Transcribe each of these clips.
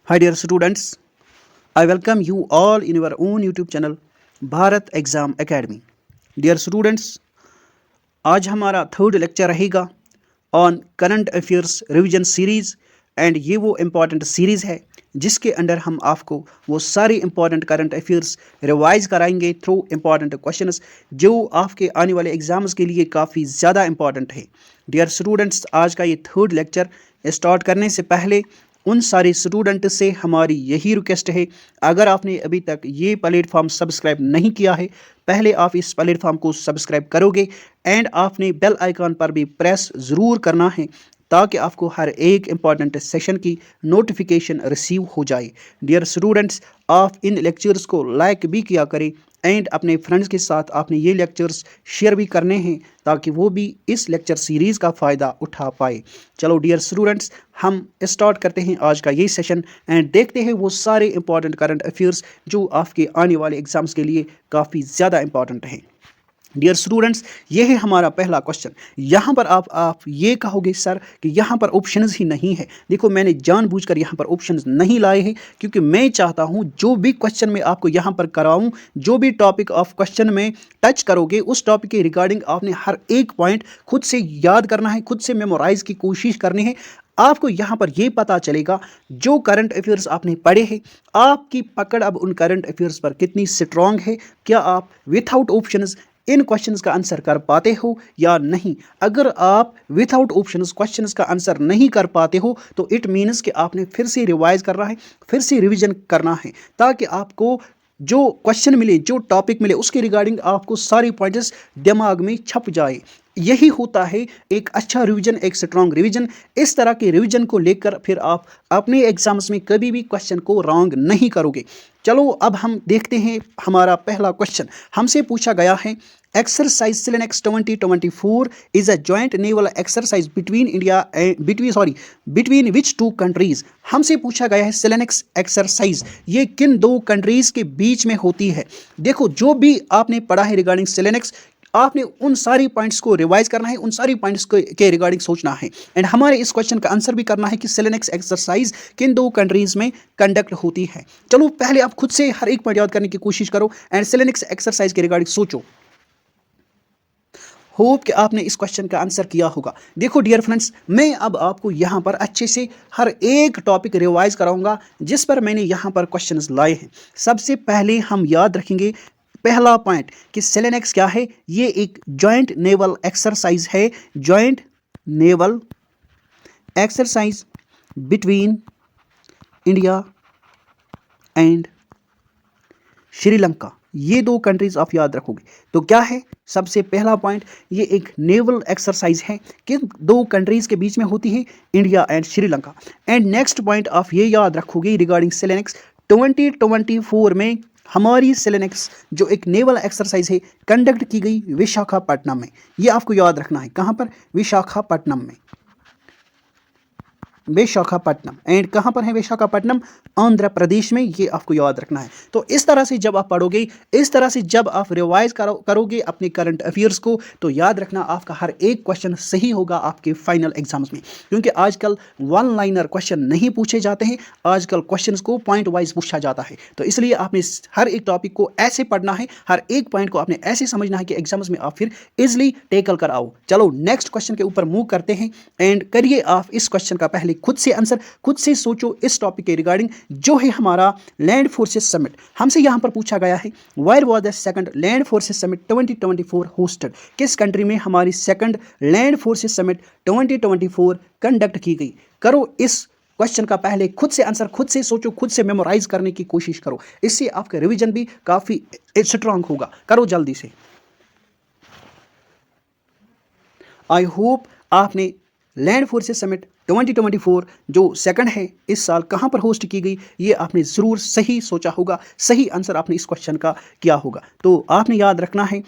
Hi dear students, I welcome you all in your own YouTube channel Bharat exam academy. Dear students, आज हमारा third lecture रहेगा on current affairs revision series and ये वो important series है जिसके under हम आपको वो सारे इम्पॉर्टेंट करंट अफेयर्स रिवाइज कराएंगे थ्रू इम्पॉर्टेंट क्वेश्चंस जो आपके आने वाले एग्ज़ाम्स के लिए काफ़ी ज़्यादा इम्पॉर्टेंट है। डियर स्टूडेंट्स, आज का ये थर्ड लेक्चर स्टार्ट करने से पहले उन सारे स्टूडेंट से हमारी यही रिक्वेस्ट है, अगर आपने अभी तक ये प्लेटफॉर्म सब्सक्राइब नहीं किया है, पहले आप इस प्लेटफॉर्म को सब्सक्राइब करोगे एंड आपने बेल आइकॉन पर भी प्रेस ज़रूर करना है ताकि आपको हर एक इम्पॉर्टेंट सेशन की नोटिफिकेशन रिसीव हो जाए। डियर स्टूडेंट्स, आप इन लेक्चर्स को लाइक भी किया करें एंड अपने फ्रेंड्स के साथ आपने ये लेक्चर्स शेयर भी करने हैं ताकि वो भी इस लेक्चर सीरीज़ का फ़ायदा उठा पाए। चलो डियर स्टूडेंट्स, हम स्टार्ट करते हैं आज का ये सेशन एंड देखते हैं वो सारे इंपॉर्टेंट करंट अफेयर्स जो आपके आने वाले एग्ज़ाम्स के लिए काफ़ी ज़्यादा इंपॉर्टेंट हैं। डियर स्टूडेंट्स, ये है हमारा पहला क्वेश्चन। यहाँ पर आप ये कहोगे सर कि यहाँ पर ऑप्शंस ही नहीं है। देखो, मैंने जानबूझकर यहाँ पर ऑप्शंस नहीं लाए हैं क्योंकि मैं चाहता हूँ जो भी क्वेश्चन मैं आपको यहाँ पर कराऊँ, जो भी टॉपिक ऑफ क्वेश्चन में टच करोगे उस टॉपिक के रिगार्डिंग आपने हर एक पॉइंट खुद से याद करना है, खुद से मेमोराइज की कोशिश करनी है। आपको यहाँ पर यह पता चलेगा जो करंट अफेयर्स आपने पढ़े हैं, आपकी पकड़ अब उन करंट अफेयर्स पर कितनी स्ट्रांग है, क्या आप विथआउट ऑप्शंस इन क्वेश्चंस का आंसर कर पाते हो या नहीं। अगर आप विथआउट ऑप्शंस क्वेश्चंस का आंसर नहीं कर पाते हो तो इट मीन्स कि आपने फिर से रिवाइज करना है, फिर से रिवीजन करना है ताकि आपको जो क्वेश्चन मिले, जो टॉपिक मिले उसके रिगार्डिंग आपको सारी पॉइंट्स दिमाग में छप जाए। यही होता है एक अच्छा रिवीजन, एक स्ट्रांग रिवीजन। इस तरह के रिवीजन को लेकर फिर आप अपने एग्जाम्स में कभी भी क्वेश्चन को रॉन्ग नहीं करोगे। चलो अब हम देखते हैं हमारा पहला क्वेश्चन। हमसे पूछा गया है exercise SLINEX 2024 is a joint naval exercise between which two countries. हमसे पूछा गया है सिलेनेक्स एक्सरसाइज ये किन दो कंट्रीज के बीच में होती है। देखो, जो भी आपने पढ़ा है रिगार्डिंग सिलेनेक्स, आपने उन सारी पॉइंट्स को रिवाइज करना है, उन सारी पॉइंट्स के रिगार्डिंग सोचना है एंड हमारे इस क्वेश्चन का आंसर भी करना है कि सिलेनेक्स एक्सरसाइज किन दो कंट्रीज में कंडक्ट होती है। चलो पहले आप खुद से हर एक पॉइंट याद करने की कोशिश करो एंड सिलेनेक्स एक्सरसाइज के रिगार्डिंग सोचो। होप कि आपने इस क्वेश्चन का आंसर किया होगा। देखो डियर फ्रेंड्स, मैं अब आपको यहाँ पर अच्छे से हर एक टॉपिक रिवाइज कराऊंगा जिस पर मैंने यहाँ पर क्वेश्चंस लाए हैं। सबसे पहले हम याद रखेंगे पहला पॉइंट कि सिलेनेक्स क्या है। ये एक जॉइंट नेवल एक्सरसाइज है, joint naval exercise between India and Sri Lanka. ये दो कंट्रीज आप याद रखोगे तो क्या है। सबसे पहला पॉइंट, ये एक नेवल एक्सरसाइज है किन दो कंट्रीज के बीच में होती है, India and Sri Lanka. And next point आप ये याद रखोगे रिगार्डिंग सिलेनेक्स 2024 में हमारी सिलेनेक्स जो एक नेवल एक्सरसाइज है कंडक्ट की गई विशाखापट्टनम में। ये आपको याद रखना है, कहाँ पर, विशाखापट्टनम में, विशाखापट्टनम। एंड कहाँ पर है विशाखापट्टनम, आंध्र प्रदेश में। ये आपको याद रखना है। तो इस तरह से जब आप पढ़ोगे, इस तरह से जब आप रिवाइज करोगे अपने करंट अफेयर्स को, तो याद रखना आपका हर एक क्वेश्चन सही होगा आपके फाइनल एग्जाम्स में। क्योंकि आजकल वन लाइनर क्वेश्चन नहीं पूछे जाते हैं, आजकल क्वेश्चंस को पॉइंट वाइज पूछा जाता है। तो इसलिए आपने हर एक टॉपिक को ऐसे पढ़ना है, हर एक पॉइंट को आपने ऐसे समझना है कि एग्जाम्स में आप फिर इजिली टेकल कर आओ। चलो नेक्स्ट क्वेश्चन के ऊपर मूव करते हैं एंड करिए आप इस क्वेश्चन का पहले खुद से आंसर, खुद से सोचो इस टॉपिक के रिगार्डिंग जो है हमारा लैंड फोर्सेस समिट। हमसे यहां पर पूछा गया है where was the second land forces summit 2024 hosted. किस कंट्री में हमारी second land forces summit 2024 conduct की गई। करो इस क्वेश्चन का पहले खुद से आंसर, खुद से सोचो, खुद से मेमोराइज करने की कोशिश करो। इससे आपका रिवीजन भी काफी स्ट्रांग होगा। करो जल्दी से। आई होप आपने लैंड फोर्सेस समिट 2024 जो सेकंड है इस साल कहां पर होस्ट की गई, ये आपने ज़रूर सही सोचा होगा, सही आंसर आपने इस क्वेश्चन का किया होगा। तो आपने याद रखना है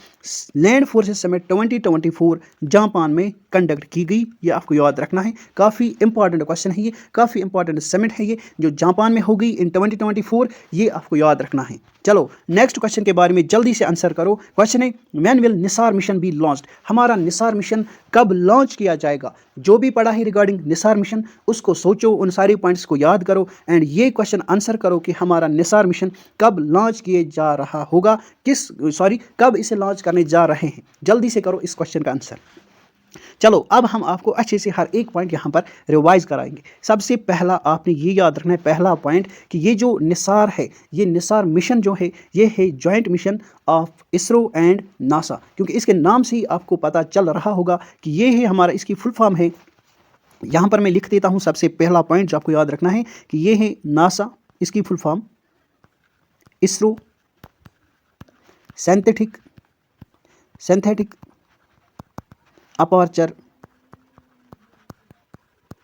लैंड फोर्सेस समिट 2024 जापान में कंडक्ट की गई, ये आपको याद रखना है। काफ़ी इंपॉर्टेंट क्वेश्चन है ये, काफ़ी इंपॉर्टेंट समिट है ये जो जापान में हो गई इन 2024, ये आपको याद रखना है। चलो नेक्स्ट क्वेश्चन के बारे में जल्दी से आंसर करो। क्वेश्चन है when will Nisar mission B launched, हमारा निसार मिशन कब लॉन्च किया जाएगा। जो भी पढ़ा है रिगार्डिंग निसार मिशन उसको सोचो, उन सारे पॉइंट्स को याद करो एंड ये क्वेश्चन आंसर करो कि हमारा निसार मिशन कब लॉन्च किए जा रहा होगा, कब इसे लॉन्च करने जा रहे हैं। जल्दी से करो इस क्वेश्चन का आंसर। चलो अब हम आपको अच्छे से हर एक पॉइंट यहाँ पर रिवाइज कराएंगे। सबसे पहला आपने ये याद रखना है, पहला पॉइंट कि ये जो निसार है, ये निसार मिशन जो है ये है joint mission of ISRO and NASA, क्योंकि इसके नाम से ही आपको पता चल रहा होगा कि ये है हमारा, इसकी फुल फॉर्म है। यहाँ पर मैं लिख देता हूँ सबसे पहला पॉइंट जो आपको याद रखना है कि ये है नासा, इसकी full form ISRO synthetic aperture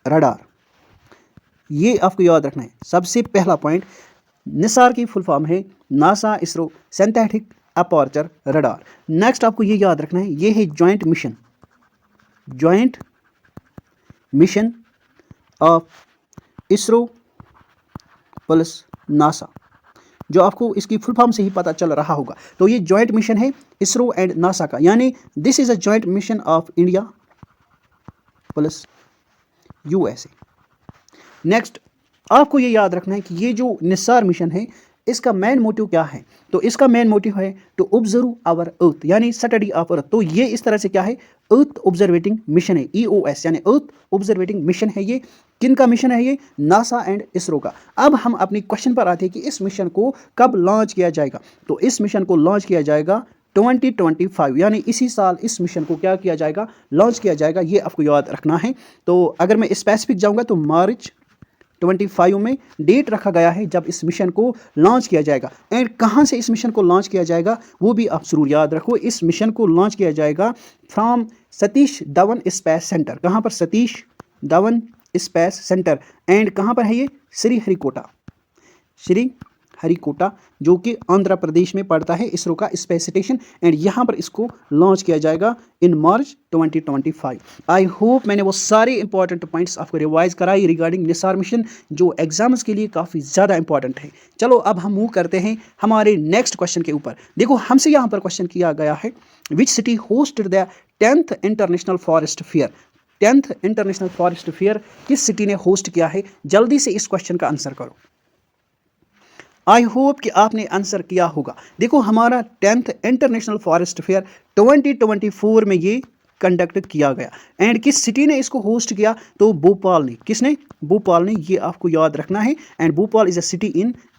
radar. ये आपको याद रखना है। सबसे पहला पॉइंट, निसार की फुल फॉर्म है NASA ISRO synthetic aperture radar. Next आपको ये याद रखना है, ये है joint mission of ISRO plus NASA, जो आपको इसकी फुल फॉर्म से ही पता चल रहा होगा। तो ये जॉइंट मिशन है इसरो एंड नासा का, यानी this is a joint mission of India plus USA. Next आपको ये याद रखना है कि ये जो निसार मिशन है इसका मेन मोटिव क्या है। तो इसका मेन मोटिव है टू ऑब्जर्व आवर अर्थ, यानी स्टडी ऑफ अर्थ। तो ये इस तरह से क्या है, अर्थ ऑब्जर्वेटिंग मिशन है, EOS यानी अर्थ ऑब्जर्वेटिंग मिशन है। ये किन का मिशन है, ये नासा एंड इसरो का। अब हम अपने क्वेश्चन पर आते हैं कि इस मिशन को कब लॉन्च किया जाएगा। तो इस मिशन को लॉन्च किया जाएगा 2025, यानी इसी साल इस मिशन को क्या किया जाएगा, लॉन्च किया जाएगा। ये आपको याद रखना है। तो अगर मैं स्पेसिफिक जाऊंगा तो मार्च 25 में डेट रखा गया है जब इस मिशन को लॉन्च किया जाएगा। एंड कहाँ से इस मिशन को लॉन्च किया जाएगा वो भी आप जरूर याद रखो। इस मिशन को लॉन्च किया जाएगा from Satish Dhawan space centre. कहाँ पर, Satish Dhawan space centre. And कहाँ पर है ये, श्रीहरिकोटा, जो कि आंध्र प्रदेश में पड़ता है इसरो का स्पेस स्टेशन। एंड यहाँ पर इसको लॉन्च किया जाएगा इन मार्च 2025। आई होप मैंने वो सारे इंपॉर्टेंट पॉइंट्स आपको रिवाइज कराई रिगार्डिंग निसार मिशन, जो एग्जाम्स के लिए काफ़ी ज़्यादा इंपॉर्टेंट है। चलो अब हम मूव करते हैं हमारे नेक्स्ट क्वेश्चन के ऊपर। देखो हमसे यहाँ पर क्वेश्चन किया गया है, which city hosted the 10th international forest fair. 10th international forest fair किस सिटी ने होस्ट किया है। जल्दी से इस क्वेश्चन का आंसर करो। आई होप कि आपने आंसर किया होगा। देखो हमारा 10th इंटरनेशनल फॉरेस्ट फेयर 2024 में ये कंडक्ट किया गया। एंड किस सिटी ने इसको होस्ट किया, तो भोपाल ने। किसने, भोपाल ने। ये आपको याद रखना है। And Bhopal is a city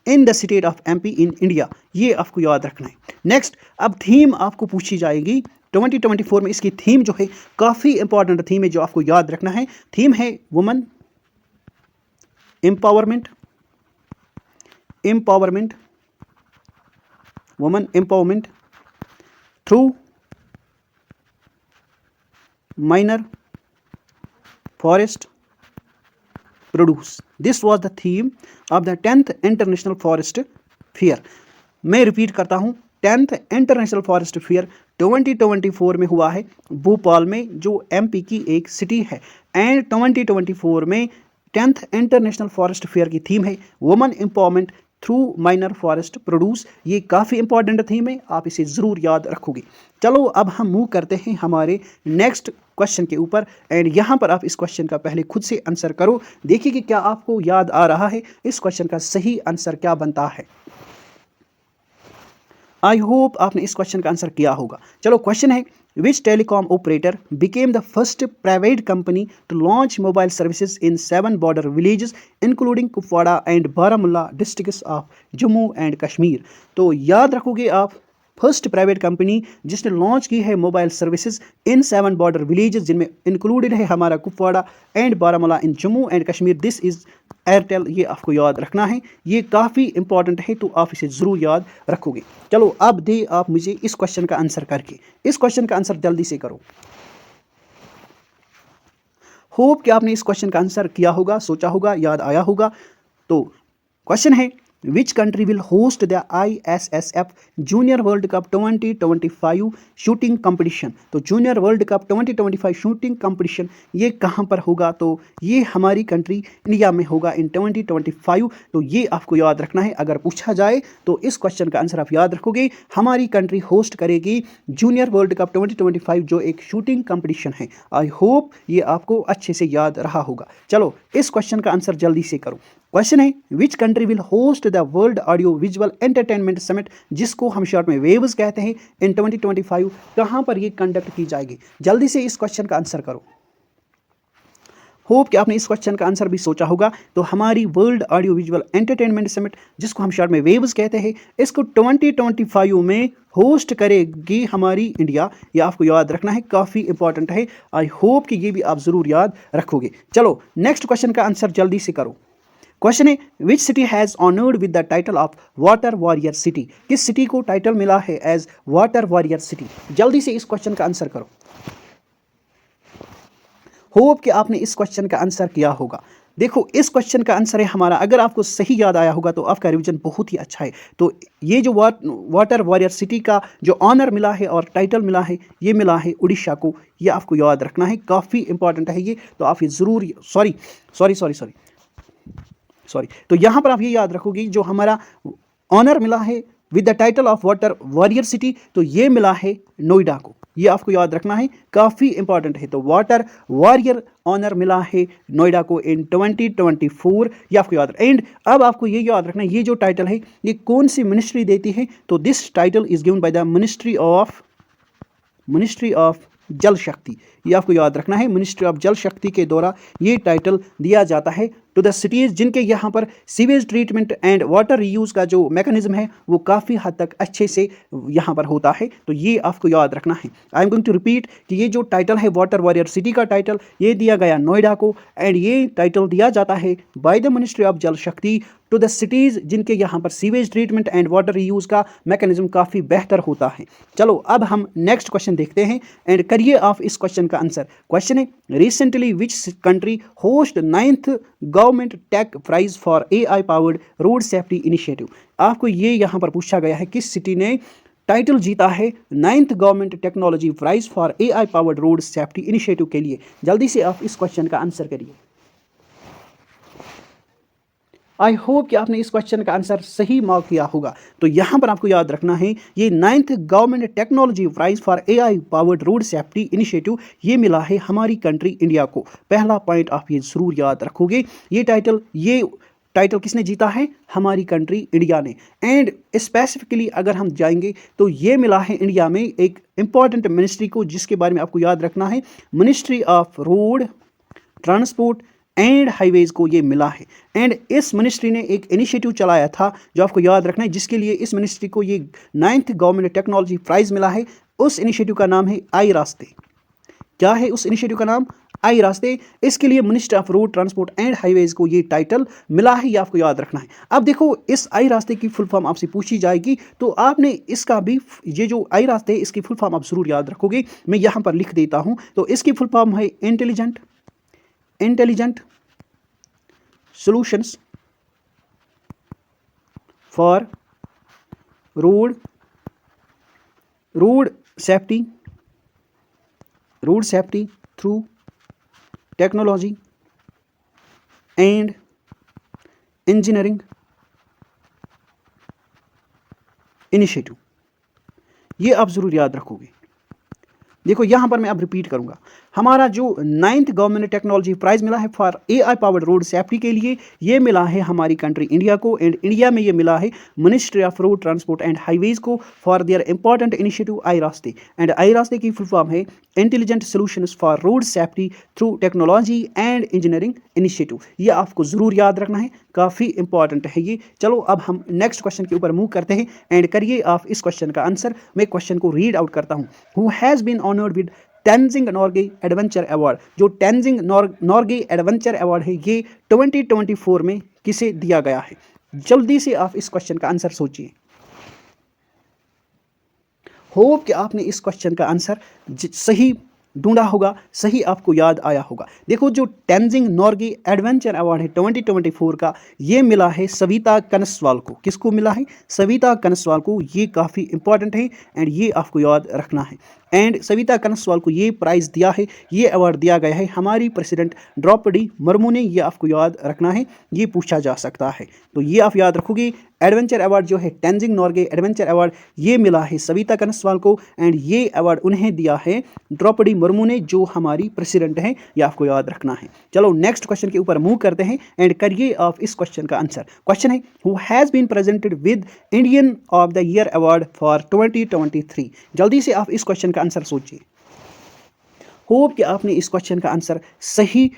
in the state of MP in India. ये आपको याद रखना है। नेक्स्ट अब थीम आपको पूछी जाएगी 2024 में। इसकी थीम जो है काफ़ी इंपॉर्टेंट थीम है जो आपको याद रखना है। थीम है women empowerment, women empowerment through minor forest produce. This was the theme of the 10th international forest fair. मैं रिपीट करता हूं, 10th इंटरनेशनल फॉरेस्ट फेयर 2024 में हुआ है भोपाल में, जो MP की एक सिटी है। एंड 2024 में 10th इंटरनेशनल फॉरेस्ट फेयर की थीम है women empowerment through minor forest produce. ये काफ़ी इंपॉर्टेंट थीम है, आप इसे ज़रूर याद रखोगे। चलो अब हम मूव करते हैं हमारे नेक्स्ट क्वेश्चन के ऊपर। एंड यहाँ पर आप इस क्वेश्चन का पहले खुद से आंसर करो, देखिए कि क्या आपको याद आ रहा है इस क्वेश्चन का सही आंसर क्या बनता है। आई होप आपने इस क्वेश्चन का आंसर किया होगा। चलो क्वेश्चन है, which telecom operator became the first private company to launch mobile services in 7 border villages including Kupwara and Baramulla districts of Jammu and Kashmir। तो याद रखोगे आप, फर्स्ट प्राइवेट कंपनी जिसने लॉन्च की है mobile services in 7 border villages, जिनमें included है हमारा Kupwara and Baramulla in Jammu and Kashmir. This is Airtel. ये आपको याद रखना है, ये काफ़ी इंपॉर्टेंट है, तो आप इसे ज़रूर याद रखोगे। चलो अब दे आप मुझे इस क्वेश्चन का आंसर करके, इस क्वेश्चन का आंसर जल्दी से करो। होप कि आपने इस क्वेश्चन का आंसर किया होगा, सोचा होगा, याद आया होगा। तो क्वेश्चन है, which country will host the ISSF junior world cup 2025 shooting competition. तो junior world cup 2025 shooting competition ये कहाँ पर होगा? तो ये हमारी कंट्री इंडिया में होगा इन 2025। तो ये आपको याद रखना है, अगर पूछा जाए तो इस क्वेश्चन का आंसर आप याद रखोगे। हमारी कंट्री होस्ट करेगी जूनियर वर्ल्ड कप 2025 जो एक शूटिंग कंपटीशन है। आई होप ये आपको अच्छे से याद रहा होगा। चलो इस क्वेश्चन का आंसर जल्दी से करो। क्वेश्चन है which country will host the world audio visual entertainment summit, जिसको हम शॉर्ट में वेव्स कहते हैं, इन 2025 कहां पर ये कंडक्ट की जाएगी? जल्दी से इस क्वेश्चन का आंसर करो। होप कि आपने इस क्वेश्चन का आंसर भी सोचा होगा। तो हमारी world audio visual entertainment summit, जिसको हम शॉर्ट में वेव्स कहते हैं, इसको 2025 में होस्ट करेगी हमारी इंडिया। ये आपको याद रखना है, काफ़ी इंपॉर्टेंट है। आई होप कि ये भी आप ज़रूर याद रखोगे। चलो नेक्स्ट क्वेश्चन का आंसर जल्दी से करो। क्वेश्चन है which city has honoured with the title of water warrior city, किस सिटी को टाइटल मिला है एज वाटर वॉरियर सिटी? जल्दी से इस क्वेश्चन का आंसर करो। होप कि आपने इस क्वेश्चन का आंसर किया होगा। देखो इस क्वेश्चन का आंसर है हमारा, अगर आपको सही याद आया होगा तो आपका रिवीजन बहुत ही अच्छा है। तो ये जो वाटर वॉरियर सिटी का जो ऑनर मिला है और टाइटल मिला है, ये मिला है उड़ीसा को। ये आपको याद रखना है, काफ़ी इंपॉर्टेंट है ये। तो आप ये ज़रूर सॉरी तो यहाँ पर आप ये याद रखोगे जो हमारा ऑनर मिला है with the title of water warrior city, तो ये मिला है नोएडा को। ये आपको याद रखना है, काफ़ी इंपॉर्टेंट है। तो वाटर वॉरियर ऑनर मिला है नोएडा को इन 2024, ये आपको याद। एंड अब आपको ये याद रखना है ये जो टाइटल है ये कौन सी मिनिस्ट्री देती है? तो this title is given by the ministry of जल शक्ति। ये आपको याद रखना है, मिनिस्ट्री ऑफ जल शक्ति के द्वारा ये टाइटल दिया जाता है टू द सिटीज़ जिनके यहाँ पर sewage treatment and water reuse का जो मैकेनिज्म है वो काफ़ी हद तक अच्छे से यहाँ पर होता है। तो ये आपको याद रखना है। I am going to repeat कि ये जो टाइटल है वाटर वॉरियर सिटी का टाइटल ये दिया गया नोएडा को, एंड ये टाइटल दिया जाता है बाय द मिनिस्ट्री ऑफ जल शक्ति टू द सिटीज़ जिनके यहाँ पर sewage treatment and water reuse का मैकेनिज्म काफ़ी बेहतर होता है। चलो अब हम नेक्स्ट क्वेश्चन देखते हैं एंड करिए आप इस क्वेश्चन का आंसर। क्वेश्चन है recently which country host 9th government tech prize for AI powered road safety initiative. आपको ये यहाँ पर पूछा गया है किस सिटी ने टाइटल जीता है 9th government technology prize for AI powered road safety initiative के लिए। जल्दी से आप इस क्वेश्चन का आंसर करिए। आई होप कि आपने इस क्वेश्चन का आंसर सही मार्क किया होगा। तो यहाँ पर आपको याद रखना है ये 9th government technology prize for AI powered road safety initiative ये मिला है हमारी कंट्री इंडिया को। पहला पॉइंट आप ये ज़रूर याद रखोगे। ये टाइटल किसने जीता है? हमारी कंट्री इंडिया ने। एंड स्पेसिफिकली अगर हम जाएंगे तो ये मिला है इंडिया में एक इंपॉर्टेंट मिनिस्ट्री को, जिसके बारे में आपको याद रखना है, ministry of road transport and highways को ये मिला है। एंड इस मिनिस्ट्री ने एक इनिशिएटिव चलाया था जो आपको याद रखना है, जिसके लिए इस मिनिस्ट्री को ये 9th गवर्नमेंट टेक्नोलॉजी प्राइज मिला है। उस इनिशिएटिव का नाम है आई रास्ते। क्या है उस इनिशिएटिव का नाम? आई रास्ते। इसके लिए minister of road transport and highways को ये टाइटल मिला है, ये आपको याद रखना है। अब देखो इस आई रास्ते की फुल फॉर्म आपसे पूछी जाएगी तो आपने इसका भी, ये जो आई रास्ते है इसकी फुल फॉर्म आप जरूर याद रखोगे। मैं यहाँ पर लिख देता हूँ। तो इसकी फुल फॉर्म है intelligent solutions for road safety through technology and engineering initiative। ये आप ज़रूर याद रखोगे। देखो यहाँ पर मैं अब रिपीट करूँगा, हमारा जो 9th गवर्नमेंट टेक्नोलॉजी प्राइज मिला है for AI powered road safety के लिए, ये मिला है हमारी कंट्री इंडिया को। एंड इंडिया में ये मिला है ministry of road transport and highways को for their important initiative I RASTE. And I RASTE की फुल फॉर्म है intelligent solutions for road safety through technology and engineering initiative. ये आपको ज़रूर याद रखना है, काफ़ी इंपॉर्टेंट है ये। चलो अब हम नेक्स्ट क्वेश्चन के ऊपर मूव करते हैं एंड करिए आप इस क्वेश्चन का आंसर। मैं क्वेश्चन को रीड आउट करता हूँ। Who has been honoured with Tenzing Norgay adventure award. जो टेंजिंग नॉर्गे एडवेंचर अवार्ड है ये 2024 में किसे दिया गया है? जल्दी से आप इस क्वेश्चन का आंसर सोचिए। होप कि आपने इस क्वेश्चन का आंसर सही ढूंढा होगा, सही आपको याद आया होगा। देखो जो तेंजिंग नोर्गे एडवेंचर अवार्ड है 2024 का, ये मिला है सविता कनसवाल को। किसको मिला है? सविता कनसवाल को। ये काफ़ी इंपॉर्टेंट है एंड ये आपको याद रखना है। एंड सविता कनसवाल को ये प्राइज़ दिया है, ये अवार्ड दिया गया है हमारी प्रेसिडेंट द्रौपदी मुर्मू ने। ये आपको याद रखना है, ये पूछा जा सकता है, तो ये आप याद रखोगे। एडवेंचर अवार्ड जो है तेंजिंग नोर्गे एडवेंचर अवार्ड, ये मिला है सविता कनसवाल को एंड ये अवार्ड उन्हें दिया है द्रौपदी मुर्मू ने, जो हमारी प्रेसिडेंट हैं। ये आपको याद रखना है। चलो नेक्स्ट क्वेश्चन के ऊपर मूव करते हैं एंड करिए आप इस क्वेश्चन का आंसर। क्वेश्चन है, who has been presented with Indian of the year award for 2023। जल्दी से आप इस क्वेश्चन का आंसर सोचिए। होप कि आपने इस क्वेश्चन का आंसर सही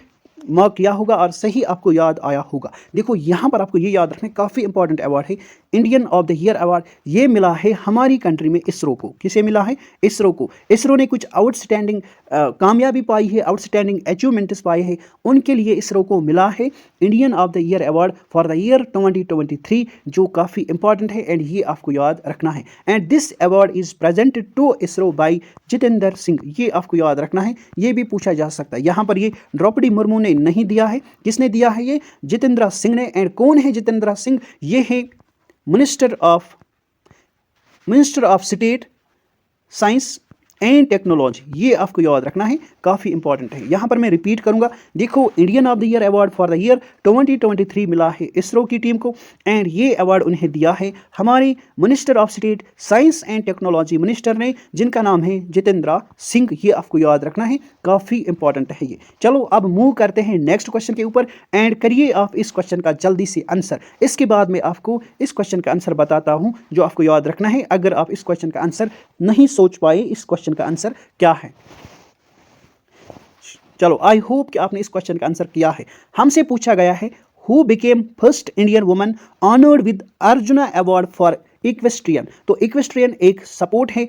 मार्क किया होगा और सही आपको याद आया होगा। देखो यहाँ पर आपको ये याद रखना, काफ़ी इंपॉर्टेंट अवार्ड है Indian of the year award. ये मिला है हमारी कंट्री में इसरो को। किसे मिला है? इसरो को। इसरो ने कुछ आउटस्टैंडिंग कामयाबी पाई है, आउटस्टैंडिंग अचीवमेंट्स पाए हैं, उनके लिए इसरो को मिला है Indian of the year award for the year 2023, जो काफ़ी इंपॉर्टेंट है एंड ये आपको याद रखना है। And this award is presented to ISRO by Jitendra Singh. ये आपको याद रखना है, ये भी पूछा जा सकता है। यहाँ पर ये द्रौपदी मुर्मू ने नहीं दिया है, किसने दिया है? ये जितेंद्र सिंह ने। एंड कौन है जितेंद्र सिंह? ये है minister of state science and technology. ये आपको याद रखना है, काफ़ी इंपॉर्टेंट है। यहाँ पर मैं रिपीट करूँगा, देखो Indian of the year award for the year 2023 मिला है इसरो की टीम को एंड ये अवार्ड उन्हें दिया है हमारे minister of state science and technology minister ने, जिनका नाम है जितेंद्र सिंह। ये आपको याद रखना है, काफ़ी इंपॉर्टेंट है ये। चलो अब मूव करते हैं नेक्स्ट क्वेश्चन के ऊपर एंड करिए आप इस क्वेश्चन का जल्दी से आंसर। इसके बाद मैं आपको इस क्वेश्चन का आंसर बताता हूँ जो आपको याद रखना है। अगर आप इस क्वेश्चन का आंसर नहीं सोच पाए, इस क्वेश्चन का आंसर क्या है? चलो आई होप कि आपने इस क्वेश्चन का आंसर किया है। हमसे पूछा गया है, who became first Indian woman honoured with arjuna award for equestrian. तो इक्वेस्ट्रियन एक सपोर्ट है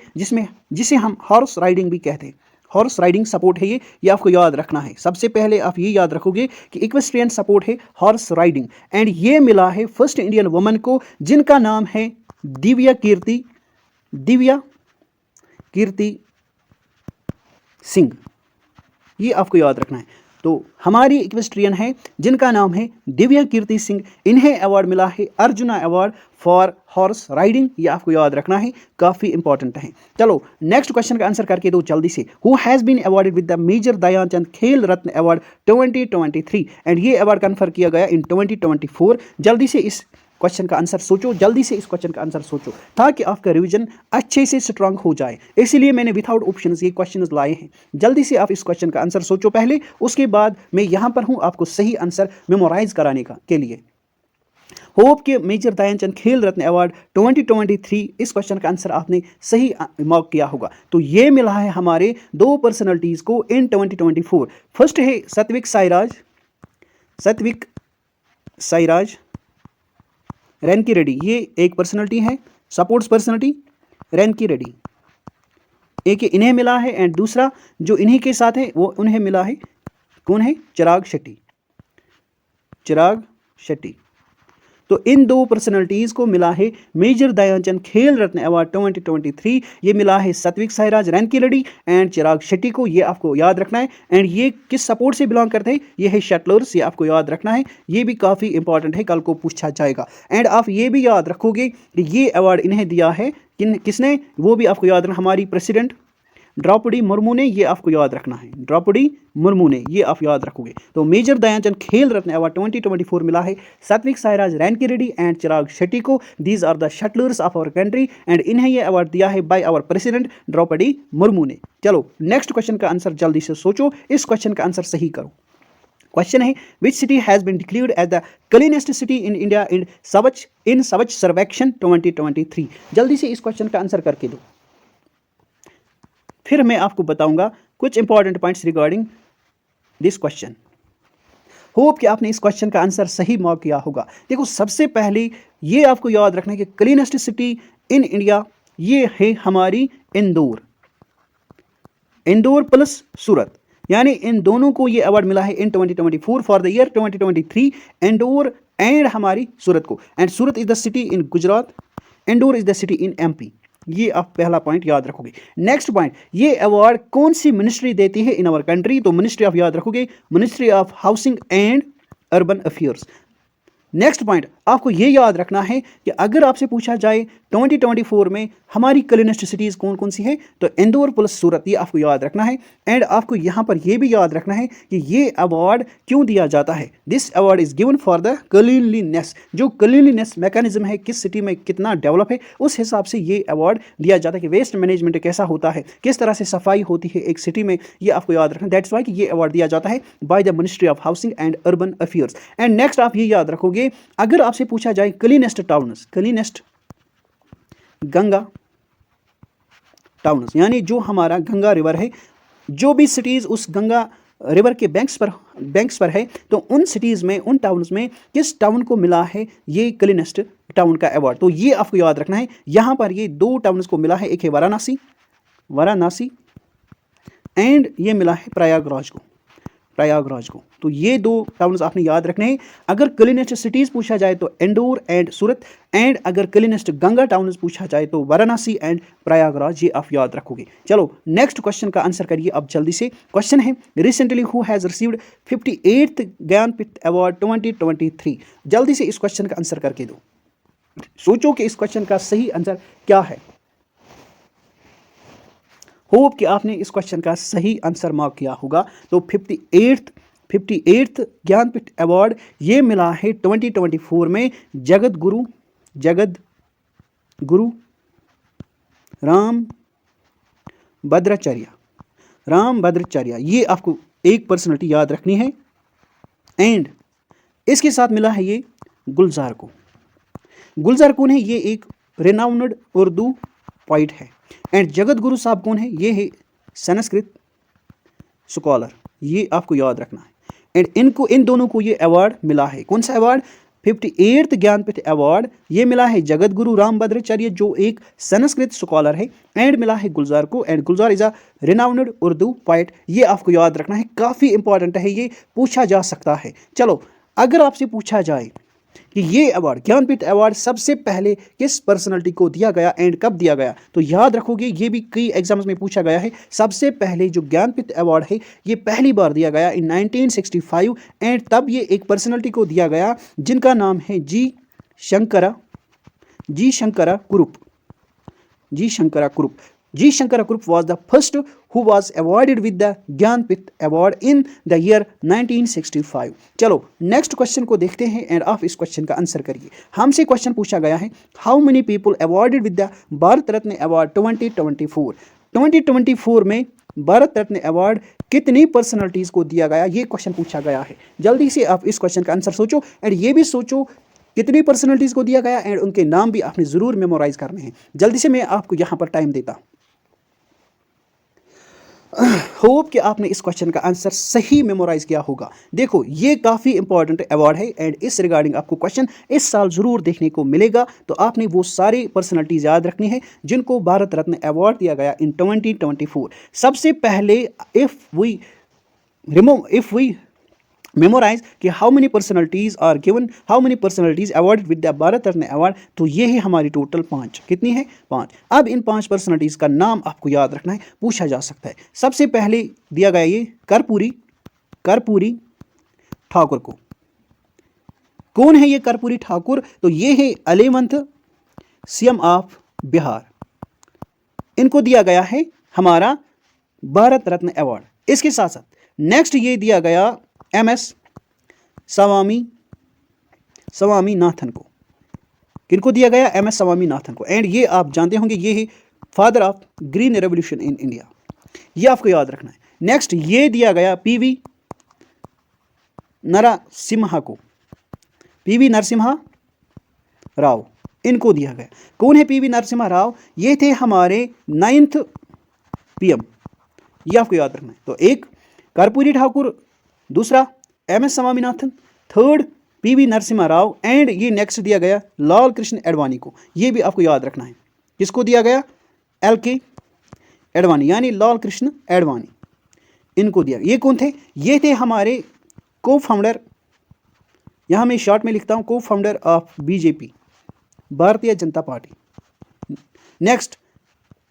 जिसे हम हॉर्स राइडिंग भी कहते हैं। हॉर्स राइडिंग सपोर्ट है ये आपको याद रखना है। सबसे पहले आप ये याद रखोगे कि इक्वेस्ट्रियन सपोर्ट है हॉर्स राइडिंग एंड ये मिला है फर्स्ट इंडियन वुमन को, जिनका नाम है दिव्या कीर्ति सिंह। ये आपको याद रखना है। तो हमारी इक्वेस्ट्रियन है जिनका नाम है दिव्या कीर्ति सिंह, इन्हें अवार्ड मिला है arjuna award for horse riding. ये आपको याद रखना है, काफ़ी इंपॉर्टेंट है। चलो नेक्स्ट क्वेश्चन का आंसर करके दो जल्दी से। Who has been awarded with the major Dayachand खेल रत्न अवार्ड 2023 एंड ये अवार्ड कन्फर किया गया इन 2024। जल्दी से इस क्वेश्चन का आंसर सोचो, जल्दी से इस क्वेश्चन का आंसर सोचो ताकि आपका रिवीजन अच्छे से स्ट्रांग हो जाए। इसीलिए मैंने विदाउट ऑप्शंस ये क्वेश्चंस लाए हैं। जल्दी से आप इस क्वेश्चन का आंसर सोचो पहले, उसके बाद मैं यहाँ पर हूँ आपको सही आंसर मेमोराइज कराने के लिए। होप के मेजर ध्यानचंद खेल रत्न अवार्ड 2023, इस क्वेश्चन का आंसर आपने सही मार्क किया होगा। तो ये मिला है हमारे दो पर्सनैलिटीज़ को इन 2024। फर्स्ट है सात्विक साईराज रैंकी रेड्डी। ये एक पर्सनैलिटी है, सपोर्ट्स पर्सनैलिटी रैंकी रेड्डी। एक इन्हें मिला है एंड दूसरा जो इन्हीं के साथ है वो उन्हें मिला है, कौन है? चिराग शेट्टी। तो इन दो पर्सनैलिटीज़ को मिला है मेजर ध्यानचंद खेल रत्न अवार्ड 2023। ये मिला है सात्विक साईराज रैंकी रेड्डी एंड चिराग शेट्टी को। ये आपको याद रखना है। एंड ये किस सपोर्ट से बिलोंग करते हैं? ये है शटलर्स। ये आपको याद रखना है, ये भी काफ़ी इंपॉर्टेंट है, कल को पूछा जाएगा। एंड आप ये भी याद रखोगे कि ये अवार्ड इन्हें दिया है किसने? वो भी आपको याद रखना, हमारी प्रेसिडेंट द्रौपदी मुर्मू ने। ये आपको याद रखना है, द्रौपदी मुर्मू ने, ये आप याद रखोगे। तो मेजर दयाचंद खेल रत्न अवार्ड 2024 मिला है सात्विक साईराज रैंकी रेड्डी एंड चिराग शेट्टी को। These are the shuttlers of our country and इन्हें ये अवार्ड दिया है by our president Droupadi Murmu ने। चलो नेक्स्ट क्वेश्चन का आंसर जल्दी से सोचो, इस क्वेश्चन का आंसर सही करो। क्वेश्चन है, which city has been declared as the cleanest city in India in Swachh Survekshan 2023। जल्दी से इस क्वेश्चन का आंसर करके दो, फिर मैं आपको बताऊंगा कुछ important points regarding this question. Hope कि आपने इस क्वेश्चन का आंसर सही मार्क किया होगा। देखो सबसे पहले ये आपको याद रखना है कि क्लीनेस्ट सिटी इन इंडिया ये है हमारी इंदौर प्लस सूरत, यानी इन दोनों को ये अवार्ड मिला है इन 2024 for the year 2023, Indore and हमारी सूरत को। And Surat is the city in Gujarat, Indore is the city in MP। ये आप पहला पॉइंट याद रखोगे। नेक्स्ट पॉइंट, ये अवार्ड कौन सी मिनिस्ट्री देती है इन आवर कंट्री? तो मिनिस्ट्री आप याद रखोगे, ministry of housing and urban affairs. Next point आपको ये याद रखना है कि अगर आपसे पूछा जाए 2024 में हमारी क्लीनेस्ट सिटीज़ कौन कौन सी है, तो इंदौर प्लस सूरत, ये आपको याद रखना है। एंड आपको यहाँ पर ये भी याद रखना है कि ये अवार्ड क्यों दिया जाता है। This award is given for the cleanliness. जो क्लीनलीनेस मैकेनिज्म है, किस सिटी में कितना डेवलप है, उस हिसाब से ये अवार्ड दिया जाता है कि वेस्ट मैनेजमेंट कैसा होता है, किस तरह से सफाई होती है एक सिटी में, ये आपको याद रखना। दैट्स वाई कि ये अवार्ड दिया जाता है by the ministry of housing and urban affairs. And next आप ये याद रखोगे, अगर आपसे पूछा जाए cleanest towns, cleanest Ganga towns, यानी जो हमारा गंगा रिवर है, जो भी सिटीज़ उस गंगा रिवर के बैंक्स पर है, तो उन सिटीज़ में, उन टाउन्स में किस टाउन को मिला है ये क्लीनेस्ट टाउन का अवार्ड? तो ये आपको याद रखना है। यहाँ पर ये दो टाउन्स को मिला है, एक है वाराणसी एंड ये मिला है प्रयागराज को। तो ये दो टाउन्स आपने याद रखने हैं। अगर क्लीनेस्ट सिटीज़ पूछा जाए तो इंदौर एंड सूरत, एंड अगर क्लीनेस्ट गंगा टाउन्स पूछा जाए तो वाराणसी एंड प्रयागराज, ये आप याद रखोगे। चलो नेक्स्ट क्वेश्चन का आंसर करिए अब जल्दी से। क्वेश्चन है, recently who has received 58th Jnanpith award 2023? जल्दी से इस क्वेश्चन का आंसर करके दो। सोचो कि इस क्वेश्चन का सही आंसर क्या है। होप कि आपने इस क्वेश्चन का सही आंसर मार्क किया होगा। तो 58th ज्ञानपीठ अवार्ड ये मिला है 2024 में जगत गुरु राम भद्राचार्य। ये आपको एक पर्सनालिटी याद रखनी है। एंड इसके साथ मिला है ये गुलजार कौन है? ये एक रिनाउंड उर्दू पोइट है। एंड जगत गुरु साहब कौन है? ये है संस्कृत स्कॉलर, ये आपको याद रखना है। एंड इन दोनों को ये अवार्ड मिला है। कौन सा अवार्ड? 58th ज्ञानपीठ अवार्ड ये मिला है जगत गुरु राम भद्राचार्य, जो एक संस्कृत स्कॉलर है। एंड मिला है गुलजार को, and Gulzar is a renowned Urdu poet. ये आपको याद रखना है, काफ़ी इंपॉर्टेंट है, ये पूछा जा सकता है। चलो अगर आपसे पूछा जाए कि ये अवार्ड, ज्ञानपीठ अवार्ड, सबसे पहले किस पर्सनालिटी को दिया गया एंड कब दिया गया, तो याद रखोगे ये भी कई एग्जाम्स में पूछा गया है। सबसे पहले जो ज्ञानपीठ अवार्ड है ये पहली बार दिया गया इन 1965। एंड तब ये एक पर्सनालिटी को दिया गया जिनका नाम है G Shankara Kurup. G. Shankara Kurup was the first who was awarded with the Jnanpith award in the year 1965। चलो नेक्स्ट क्वेश्चन को देखते हैं एंड आप इस क्वेश्चन का आंसर करिए। हमसे क्वेश्चन पूछा गया है, how many people awarded with the Bharat Ratna award 2024? 2024 में भारत रत्न अवार्ड कितनी पर्सनालिटीज़ को दिया गया, ये क्वेश्चन पूछा गया है। जल्दी से आप इस क्वेश्चन का आंसर सोचो एंड ये भी सोचो कितनी पर्सनालिटीज़ को दिया गया एंड उनके नाम भी आपने ज़रूर मेमोराइज करने हैं। जल्दी से मैं आपको यहाँ पर टाइम देता हूँ। होप कि आपने इस क्वेश्चन का आंसर सही मेमोराइज किया होगा। देखो ये काफ़ी इंपॉर्टेंट अवार्ड है एंड इस रिगार्डिंग आपको क्वेश्चन इस साल ज़रूर देखने को मिलेगा। तो आपने वो सारी पर्सनालिटीज़ याद रखनी है जिनको भारत रत्न अवार्ड दिया गया इन 2024। सबसे पहले इफ़ वी मेमोराइज कि how many personalities awarded with the Bharat Ratna award, तो ये है हमारी टोटल 5। कितनी है? 5। अब इन 5 पर्सनालिटीज़ का नाम आपको याद रखना है, पूछा जा सकता है। सबसे पहले दिया गया ये कर्पूरी ठाकुर को। कौन है ये कर्पूरी ठाकुर? तो ये है 11th CM ऑफ बिहार। इनको दिया गया है हमारा भारत रत्न अवार्ड। इसके साथ साथ नेक्स्ट ये दिया गया MS स्वामीनाथन को। किनको दिया गया? MS स्वामीनाथन को। एंड ये आप जानते होंगे ये है father of green revolution in India, ये आपको याद रखना है। नेक्स्ट ये दिया गया PV नरसिम्हा को, PV नरसिम्हा राव, इनको दिया गया। कौन है PV नरसिम्हा राव? ये थे हमारे 9th PM, ये आपको याद रखना है। तो एक कर्पूरी ठाकुर, दूसरा MS Swaminathan, third PV Narasimha Rao and ये नेक्स्ट दिया गया लाल कृष्ण एडवाणी को। ये भी आपको याद रखना है। किसको दिया गया? LK एडवाणी, यानी लाल कृष्ण एडवाणी, इनको दिया। ये कौन थे? ये थे हमारे को फाउंडर, यहाँ मैं शॉर्ट में लिखता हूँ, को founder of BJP, Bharatiya Janata party. Next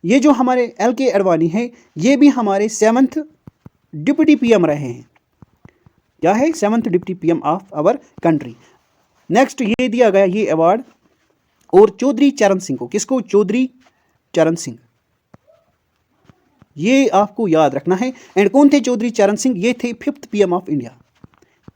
ये जो हमारे LK अडवाणी हैं, ये भी हमारे 7th डिप्टी PM रहे हैं। क्या है? 7th deputy PM of our country. Next ये दिया गया ये अवार्ड और चौधरी चरण सिंह को। किसको? चौधरी चरण सिंह। ये आपको याद रखना है। एंड कौन थे चौधरी चरण सिंह? ये थे 5th PM of India.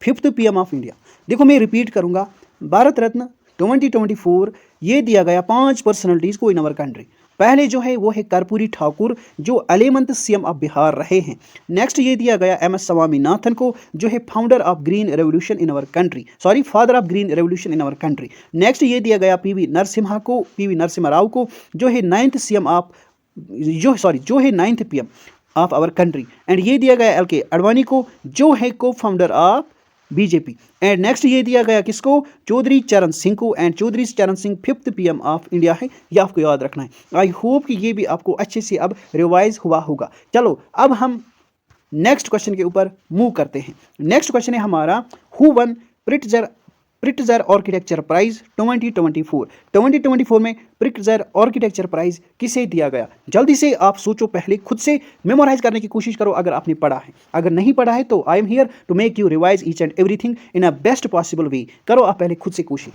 5th PM of India. देखो मैं रिपीट करूंगा, भारत रत्न 2024 ये दिया गया 5 पर्सनैलिटीज को इन अवर कंट्री। पहले जो है वो है कर्पूरी ठाकुर, जो 11th CM ऑफ बिहार रहे हैं। नेक्स्ट ये दिया गया MS स्वामीनाथन को, जो है founder of green revolution in our country, sorry father of green revolution in our country. Next ये दिया गया PV नरसिम्हा राव को, जो है 9th CM ऑफ जो है 9th PM of our country. And ये दिया गया LK अडवाणी को, जो है को founder of BJP। And next ये दिया गया किसको? चौधरी चरण सिंह को। एंड चौधरी चरण Singh 5th PM of India है, ये आपको याद रखना है। आई होप कि ये भी आपको अच्छे से अब रिवाइज हुआ होगा। चलो अब हम नेक्स्ट क्वेश्चन के ऊपर मूव करते हैं। नेक्स्ट क्वेश्चन है हमारा, who won Pritzker architecture prize 2024। 2024 में प्रिट्जर आर्किटेक्चर प्राइज किसे दिया गया? जल्दी से आप सोचो, पहले खुद से मेमोराइज करने की कोशिश करो अगर आपने पढ़ा है। अगर नहीं पढ़ा है तो I am here to make you revise each and everything in a best possible way. करो आप पहले खुद से कोशिश।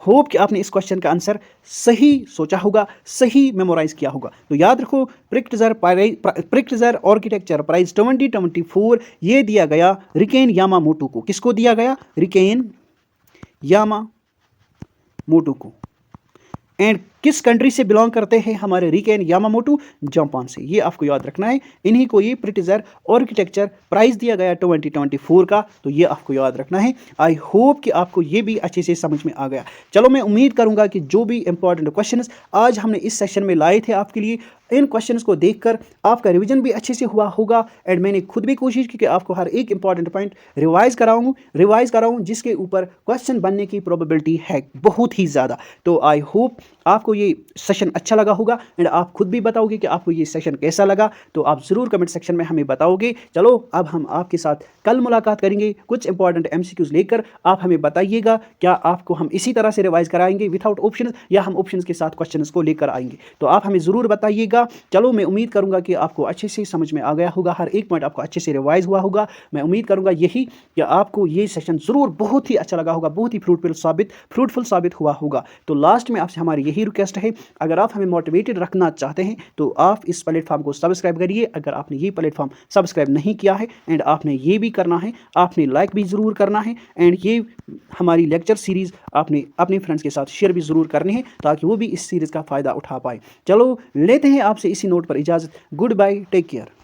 होप कि आपने इस क्वेश्चन का आंसर सही सोचा होगा, सही मेमोराइज किया होगा। तो याद रखो, प्रिट्जर आर्किटेक्चर प्राइज 2024 ये दिया गया रिकेन यामामोटो को। किसको दिया गया? रिकेन यामामोटो को। एंड किस कंट्री से बिलोंग करते हैं हमारे रिकेन यामामोटो? जापान से। ये आपको याद रखना है। इन्हीं को ये प्रिट्जर आर्किटेक्चर प्राइज दिया गया 2024 का, तो ये आपको याद रखना है। आई होप कि आपको ये भी अच्छे से समझ में आ गया। चलो मैं उम्मीद करूंगा कि जो भी इंपॉर्टेंट क्वेश्चंस आज हमने इस सेशन में लाए थे आपके लिए, इन क्वेश्चंस को देखकर आपका रिवीजन भी अच्छे से हुआ होगा। एंड मैंने खुद भी कोशिश की कि आपको हर एक इंपॉर्टेंट पॉइंट रिवाइज कराऊं जिसके ऊपर क्वेश्चन बनने की प्रोबेबिलिटी है बहुत ही ज़्यादा। तो आई होप आपको ये सेशन अच्छा लगा होगा। एंड आप खुद भी बताओगे कि आपको ये सेशन कैसा लगा, तो आप ज़रूर कमेंट सेक्शन में हमें बताओगे। चलो अब हम आपके साथ कल मुलाकात करेंगे कुछ इंपॉर्टेंट MCQs लेकर। आप हमें बताइएगा क्या आपको हम इसी तरह से रिवाइज कराएंगे विदाउट ऑप्शंस, या हम ऑप्शंस के साथ क्वेश्चंस को लेकर आएंगे, तो आप हमें ज़रूर बताइएगा। चलो मैं उम्मीद करूंगा कि आपको अच्छे से समझ में आ गया होगा, हर एक पॉइंट आपको अच्छे से रिवाइज हुआ होगा। मैं उम्मीद करूंगा यही कि आपको ये सेशन ज़रूर बहुत ही अच्छा लगा होगा, बहुत ही फ्रूटफुल साबित हुआ होगा। तो लास्ट में आपसे हमारी यही रिक्वेस्ट है, अगर आप हमें मोटिवेटेड रखना चाहते हैं तो आप इस प्लेटफॉर्म को सब्सक्राइब करिए। अगर आपने ये प्लेटफॉर्म सब्सक्राइब नहीं किया है, एंड आपने ये भी करना है, आपने लाइक भी ज़रूर करना है। एंड ये हमारी लेक्चर सीरीज़ आपने अपने फ्रेंड्स के साथ शेयर भी ज़रूर करनी है, ताकि वो भी इस सीरीज़ का फ़ायदा उठा पाए। चलो लेते हैं आपसे इसी नोट पर इजाज़त। Goodbye, take care.